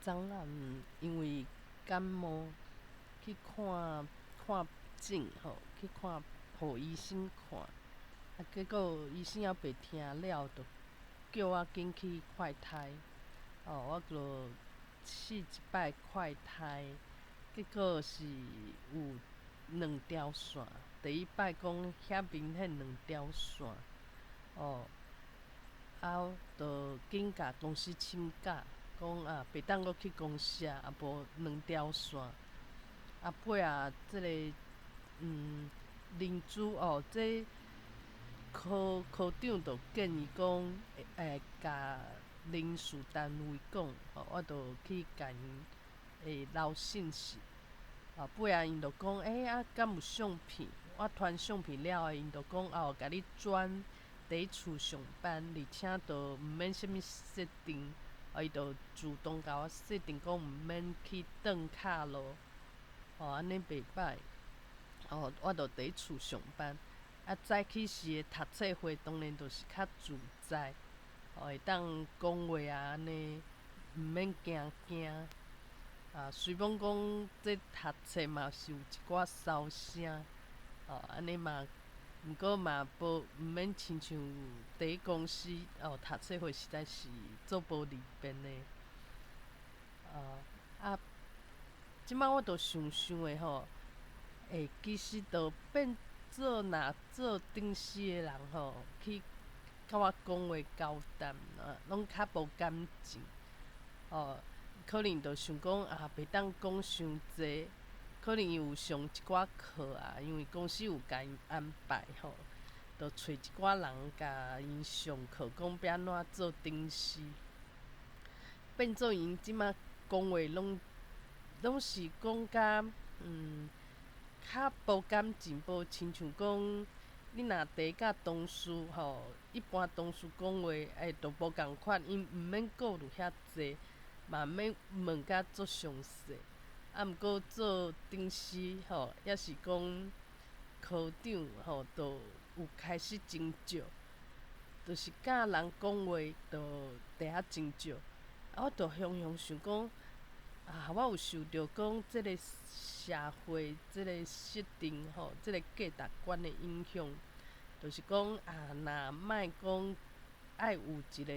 昨暗因为感冒去看诊去互医生看，结果医生还袂听了，就叫我紧去快筛。我就试一摆快筛，结果是有2条线。第一摆讲遐明显2条线，就紧甲公司请假，讲袂当阁去公司无2条线。尾即个邻居这科长就建议讲，甲人事单位讲，我就去甲因留信息。尾因就讲，敢有相片？我传相片了后，因就讲甲你转第一厝上班，而且就毋免啥物设定，伊就自动甲我设定讲毋免去转卡咯。安尼袂歹。我就第一厝上班。早起时的读册会当然就是较自在，会当讲话安尼，毋免惊。虽讲这读册嘛是有一寡骚声，安尼嘛，毋过嘛毋免亲像伫咧公司读册会实在是做无利便的。即摆我就想的其实就变做若做顶司的人去甲我讲话交谈，拢较无感情。可能就想讲袂当讲伤济，可能有上一寡课因为公司有甲因安排就找一寡人甲因上课，讲要安怎做顶司。变做因即摆讲话拢是讲甲较无感情，无亲像讲你若第甲同事一般同事讲话就无共款，因毋免顾虑遐济，嘛毋免问甲足详细。毋过做顶司抑是讲科长就有开始真少，就是教人讲话就第仔真少。我就常想讲我有受着讲即个社会即个设定即个价值观的影响，就是讲若莫讲爱有一个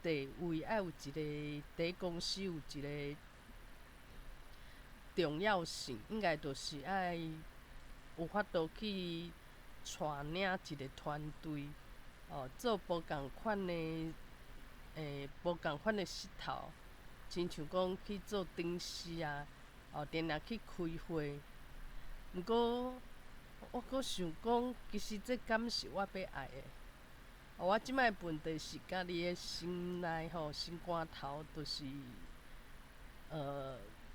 地位，爱有一个伫咧公司有一个重要性，应该就是爱有法度去带领一个团队，做无共款的无共款的势头，亲像讲去做顶司定定去开会。毋过我阁想讲，其实这敢是我要爱的。我即摆问题是家己的心内心肝头，就是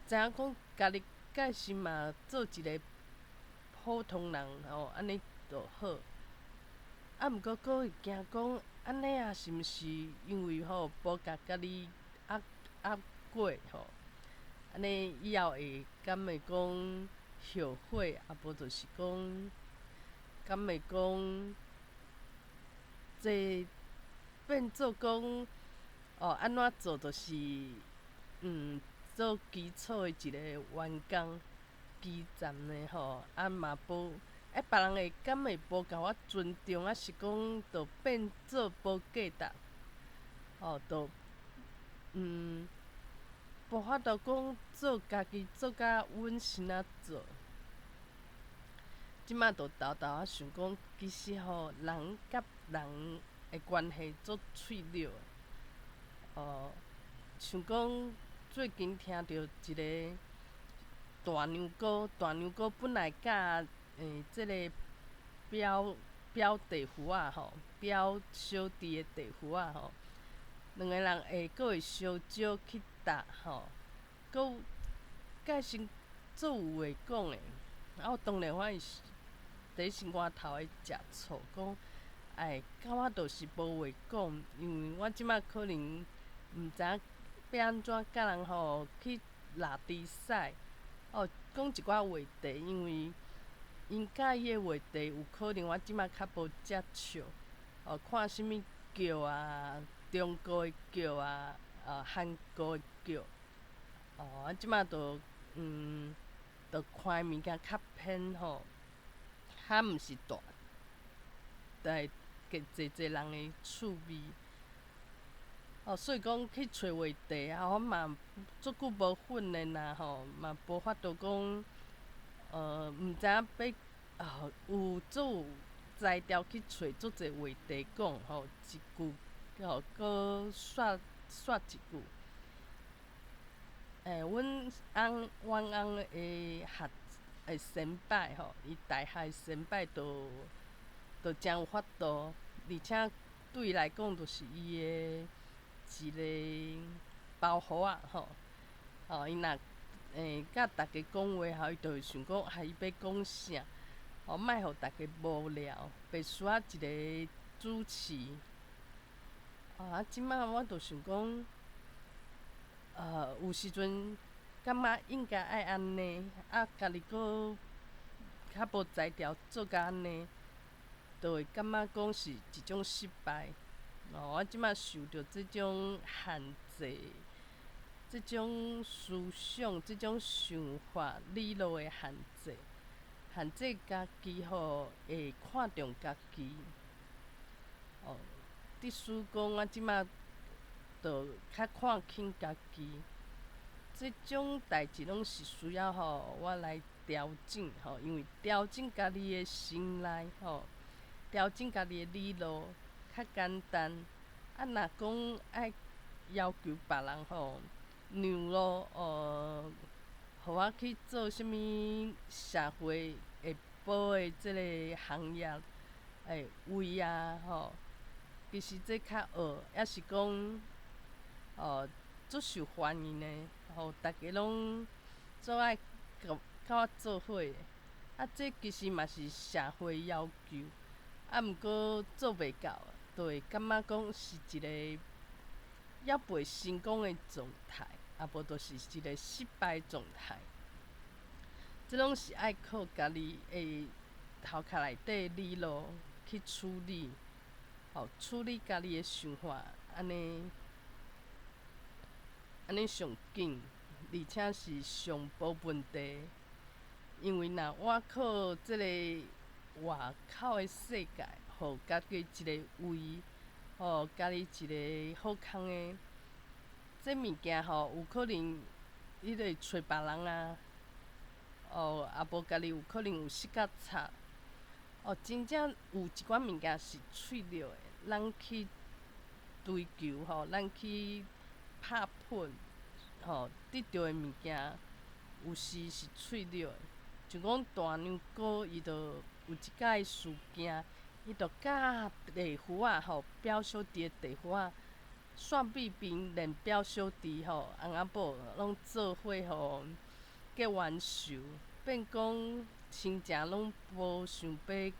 知影讲家己假使嘛做一个普通人安尼就好。毋过阁会惊讲安尼是毋是因为无甲家己压过安尼以后敢会讲后悔，无就是讲敢会讲这变做讲安怎做就是做基础的一个员工，基站的嘛无别人敢会无甲我尊重，是讲就变做无价值，就无法度讲做家己做甲稳心做。即摆就豆想讲，其实人甲人的关系足脆弱的。像讲最近听着一个大娘哥本来甲即个表弟夫表小弟的弟夫两个人阁会相招去搭阁介先做有话讲的。我当然我是伫心肝头会食醋，讲甲我就是无话讲，因为我即摆可能毋知影要安怎甲人去拉低赛，讲一寡话题，因为因介意的话题有可能我即摆较无接触，看啥物叫中国的叫韩国的剧，即马就看物件较偏吼，较毋是大，就会济人的趣味。所以讲去找话题我嘛足久无混的啦嘛无法度讲，毋知影有足有才调去找足济话题讲一句搁煞一句。阮翁的先摆伊大学的先摆就真有法度，而且对伊来讲，就是伊的一个包袱仔伊若甲大家讲话伊就会想讲伊要讲啥，莫互大家无聊，袂需要一个主持。即摆我就想讲，有时阵感觉应该爱安尼，家己搁较无才调做甲安尼，就会感觉讲是一种失败。我即摆受着即种限制，即种思想、即种想法、理路的限制家己会看重家己。意思讲我即摆就较看轻家己，即种代志拢是需要我来调整因为调整家己的心内调整家己的理路较简单。若讲爱要求别人让路互我去做啥物社会会保的即个行业位其实这较学，抑是讲足受欢迎的，大家拢做爱甲我做伙的。这其实嘛是社会要求，毋过做袂到，就会感觉讲是一个还袂成功的状态，无就是一个失败的状态。即拢是爱靠家己的头壳内底的理路去处理，处理家己的想法，安尼上紧，而且是上无问题。因为若我靠即个外口的世界，互家己一个位，家己一个好康的，这物件有可能你就会找别人无家己有可能有失较差。真正有一寡物件是脆弱的，咱去追求咱去拍拼得到的物件，有时是脆弱的。像讲大娘哥，伊就有一摆事件，伊就甲地夫仔表小弟的地夫仔，煞秘兵连表小弟翁仔某拢做伙结冤仇，变讲亲情拢无想要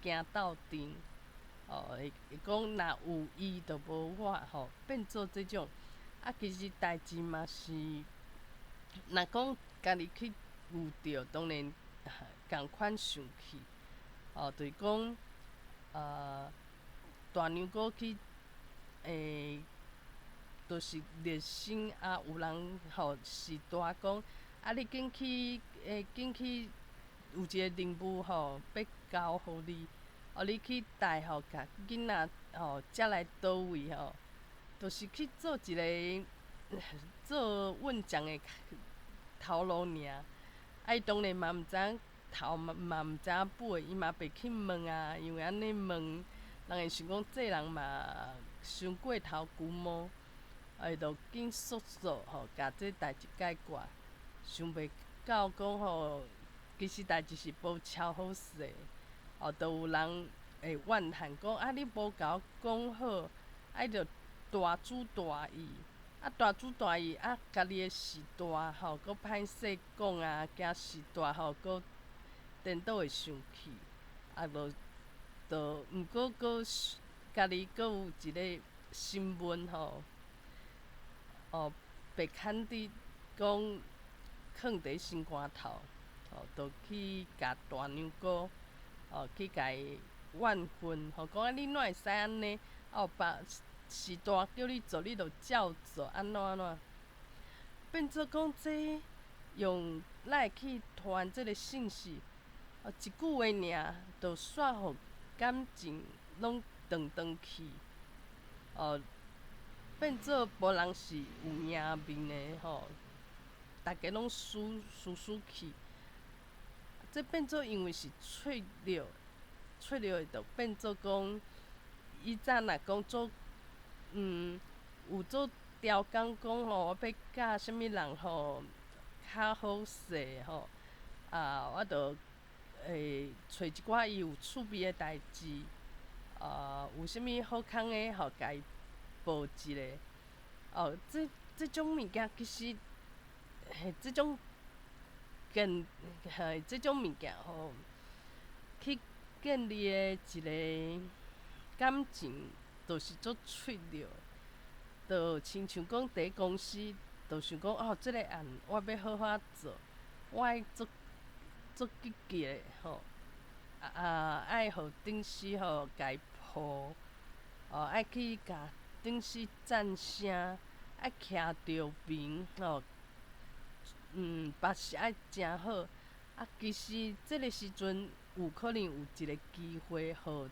行斗阵。会讲若有伊就无我变做即种。其实代志嘛是，若讲家己去遇着，当然共款生气。就是讲大娘哥去就是热心有人是大讲你紧去有一个任务要交互你，你去带甲囡仔接来倒位就是去做一个做稳将的头路尔。伊当然嘛毋知影头嘛毋知影尾，伊嘛袂去问因为安尼问，人会想讲这人嘛伤过头牛毛，伊就紧速甲这代志解决。想袂到讲其实代志是无超好势就有人会怨叹讲你无甲我讲好，伊就大主大意。大主大意家己的事大搁歹势讲惊事大搁颠倒会生气。毋过搁家己搁有一个新闻白牵伫讲囥伫心肝头，就去甲大娘哥去甲伊怨恨，讲你哪会使安尼？时大叫你做，你就照做，安怎安怎。变做讲这用来去传即个信息，一句话尔，就煞互感情拢断去。变做无人是有赢面的吼，大家拢输去。这变做因为是撮了就变做讲，以前若讲做有做条讲讲吼，我要甲啥物人吼较好势吼，我着找一寡伊有趣味的代志，有啥物好康的，互家己报一个。这种物件其实，这种这种物件吼，去建立的一个感情，就是足脆弱。就亲像讲伫公司，就想讲即个案我要好好做，我爱足积极的吼，爱互顶司吼家抱，爱去甲顶司赞声，爱徛着面吼，办事爱诚好。其实即个时阵有可能有一个机会，互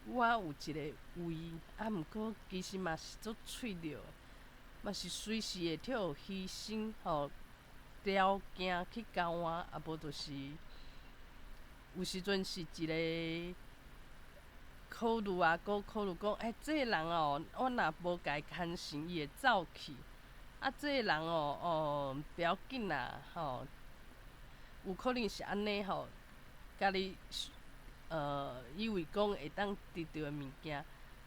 我有一个位，毋过其实嘛是足脆弱的，嘛是随时会替互牺牲吼，条件去交换，无就是有时阵是一个考虑搁考虑讲，这个人我若无甲伊牵成，伊会走去。这个人不要紧啦吼，有可能是安尼吼，家己以为讲会当得到的物件，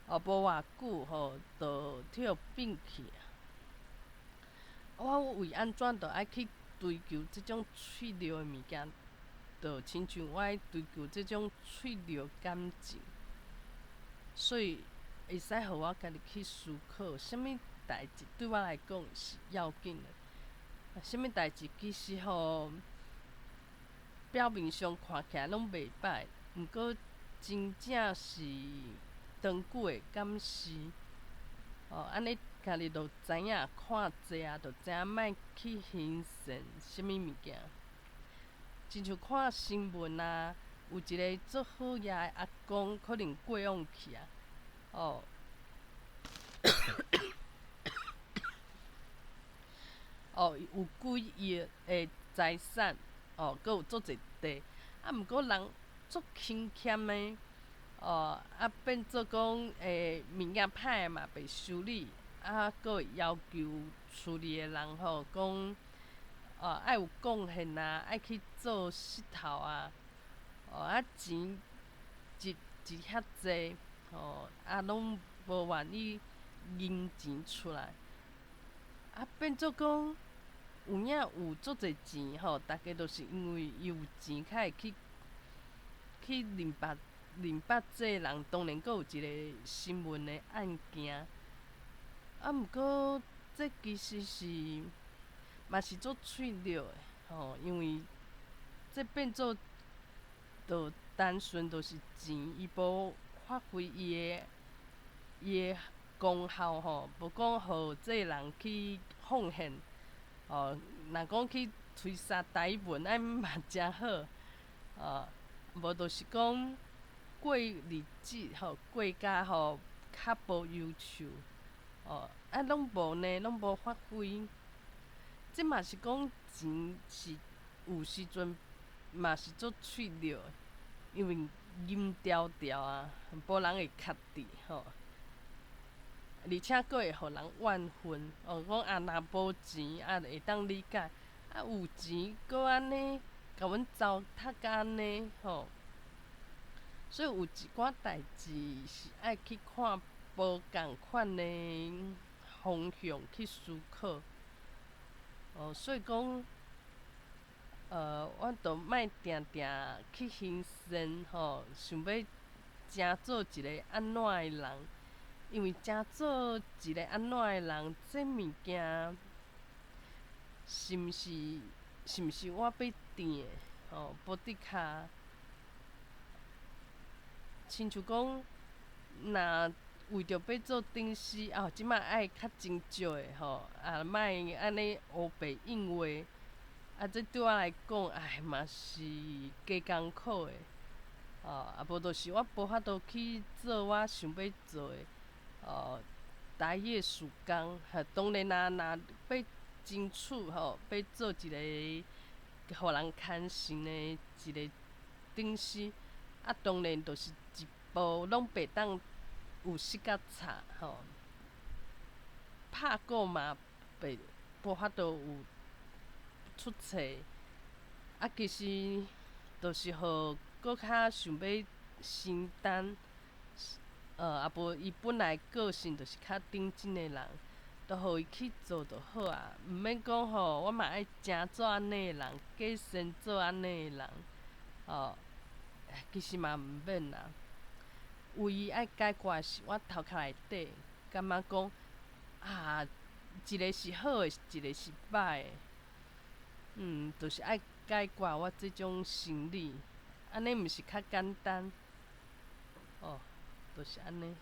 无偌久吼，就替互变去。我为安怎着爱去追求即种脆弱的物件，就亲像我爱追求即种脆弱感情，所以会使互我家己去思考，啥物代志对我来讲是要紧的，啥物代志其实吼，表面上看起来拢袂歹，毋过真正是长久的感受。安尼家己就知影看济就知影莫去形成啥物物件。亲像看新闻有一个做好业的阿公可能过往去有几亿的财产，搁有足侪地，毋过人足勤俭的，变做讲物件歹的嘛袂修理，搁会要求处理的人讲爱有贡献爱去做石头钱一遐济，拢无愿意银钱出来，变做讲有影有足侪钱大家都是因为伊有钱，才会去认捌这个人。当然，搁有一个新闻的案件，毋过这其实是嘛是足脆弱的因为这变做就单纯就是钱，伊无发挥伊的功效无讲互这个人去奉献若讲去推三台文，嘛诚好无就是讲过日子过甲较无忧愁拢无呢，拢无发挥。这嘛是讲钱是有时阵嘛是足脆弱的，因为阴条条无人会确定而且佫会互人怨恨讲若无钱会当理解，有钱佫安尼甲阮糟蹋甲安尼所以有一寡代志是爱去看无共款的方向去思考所以讲我着莫定定去牺牲想要诚做一个安怎的人，因为诚做一个安怎的人，这物件是毋是我要定的保底卡，亲像讲，若为着要做顶司，即摆爱较真少的吼，莫安尼黑白印话，这对我来讲，嘛是加艰苦的。无就是我无法度去做我想要做的，台语的事工。当然若要争取要做一个互人牵绳的一个顶司，当然就是一步拢袂当有适甲差拍鼓嘛无法度有出册。其实就是互搁较想要承担，无伊本来个性就是较认真的人，就互伊去做就好啊。毋免讲我嘛爱诚做安尼的人，假先做安尼的人，其实嘛毋免啦。唯一爱解决的是我头壳内底感觉讲一个是好的，一个是歹的。就是爱解决我即种心理，安尼毋是较简单？就是安尼。